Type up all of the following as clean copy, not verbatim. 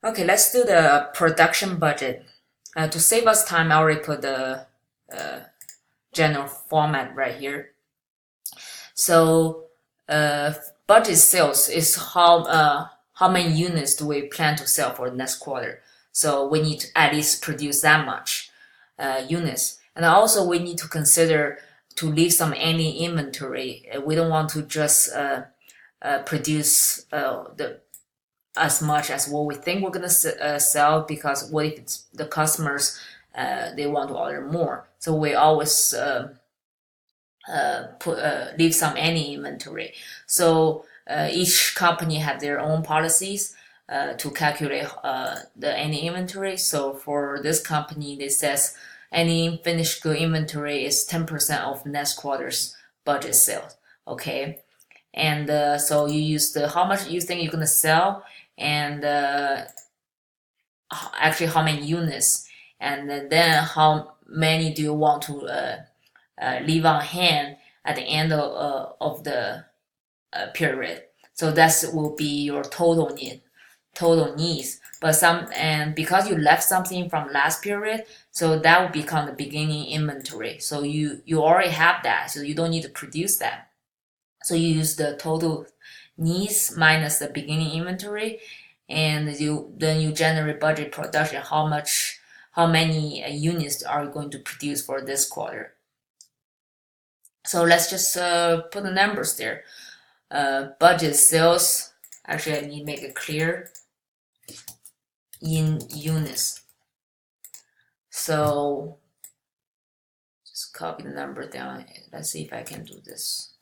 Okay, let's do the production budget. To save us time, I already put the general format right here. So, uh, budget sales is how many units do we plan to sell for the next quarter. So we need to at least produce that much units, and also we need to consider to leave some any inventory. We don't want to just produce the as much as what we think we're gonna sell, because what if it's the customers they want to order more? So we always leave some any inventory. So each company have their own policies to calculate the any inventory. So for this company, it says any finished good inventory is 10% of next quarter's budget sales. Okay, and so you use the how much you think you're gonna sell, and actually how many units, and then how many do you want to leave on hand at the end of the period. So that will be your total needs. But some, and because you left something from last period, so that will become the beginning inventory. So you already have that, so you don't need to produce that. So you use the total needs minus the beginning inventory, and you generate budget production. How many units are you going to produce for this quarter? So let's just put the numbers there. Budget sales. Actually, I need to make it clear in units. So just copy the number down. Let's see if I can do this.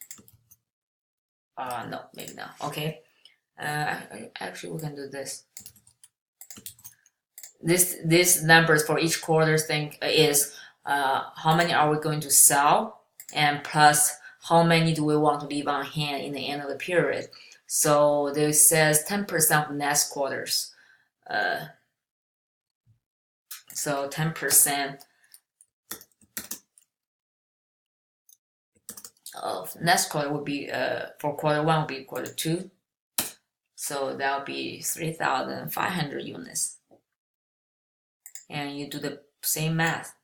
No, maybe not. Okay. Actually, we can do this. This numbers for each quarter thing is how many are we going to sell, and plus how many do we want to leave on hand in the end of the period. So this says 10% of next quarters. So 10% of next quarter would be for quarter one would be quarter two. So that would be 3,500 units. And you do the same math.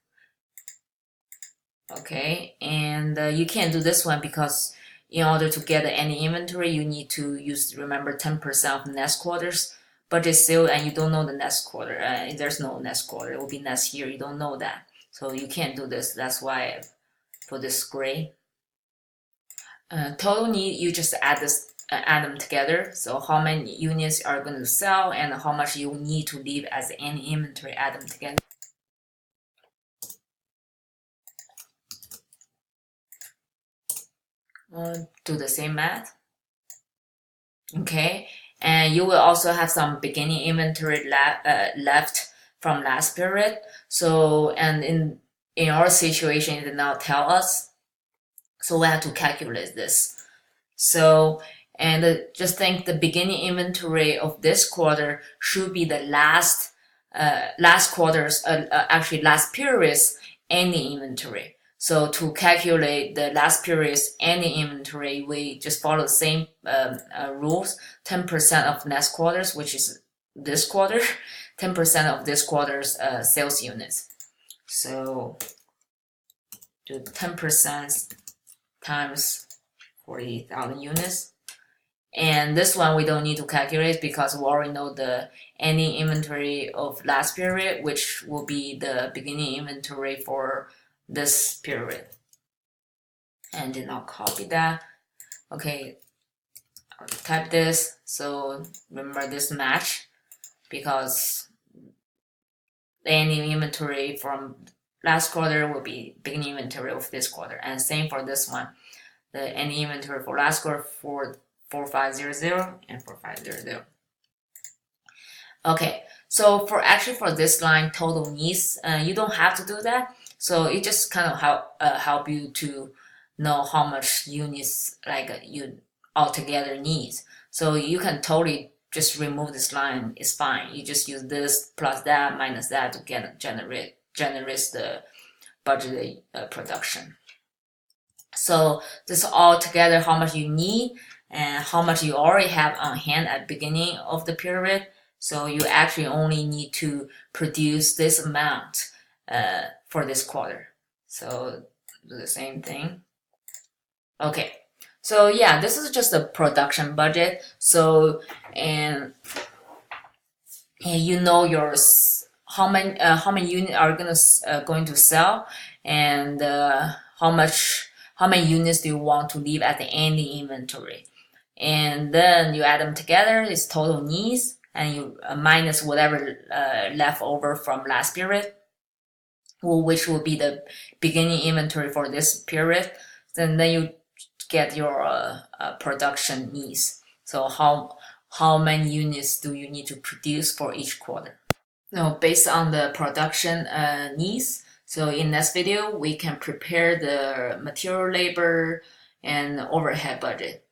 Okay, and you can't do this one because in order to get any inventory, you need to remember 10% of next quarter's budget sale, and you don't know the next quarter. There's no next quarter, it will be next year, you don't know that. So you can't do this. That's why I put this gray. Total need, you just add them together. So how many units are going to sell and how much you need to leave as any inventory, add them together. Do the same math. Okay, and you will also have some beginning inventory left from last period. So, and in our situation, it did not tell us, so we have to calculate this. So, and just think the beginning inventory of this quarter should be the last quarter's actually last period's ending inventory. So to calculate the last period's ending inventory, we just follow the same rules. 10% of next quarters, which is this quarter, 10% of this quarter's sales units. So do 10% times 40,000 units. And this one we don't need to calculate because we already know the ending inventory of last period, which will be the beginning inventory for this period. And then I'll copy that. Okay, I'll type this. So remember this match, because the ending inventory from last quarter will be beginning inventory of this quarter. And same for this one. The ending inventory for last quarter for 4500 and 4500. Okay, so for this line total needs, you don't have to do that. So it just kind of help you to know how much units you altogether need. So you can totally just remove this line. It's fine. You just use this plus that minus that to generate the budgeted production. So this all together, how much you need and how much you already have on hand at the beginning of the period. So you actually only need to produce this amount for this quarter. So do the same thing. Okay. So yeah, this is just a production budget. So and you know your how many units are going to sell, and how many units do you want to leave at the ending inventory, and then you add them together. It's total needs, and you minus whatever left over from last period, which will be the beginning inventory for this period. Then you get your production needs. So how many units do you need to produce for each quarter? Now, based on the production needs, so in this video, we can prepare the material, labor, and overhead budget.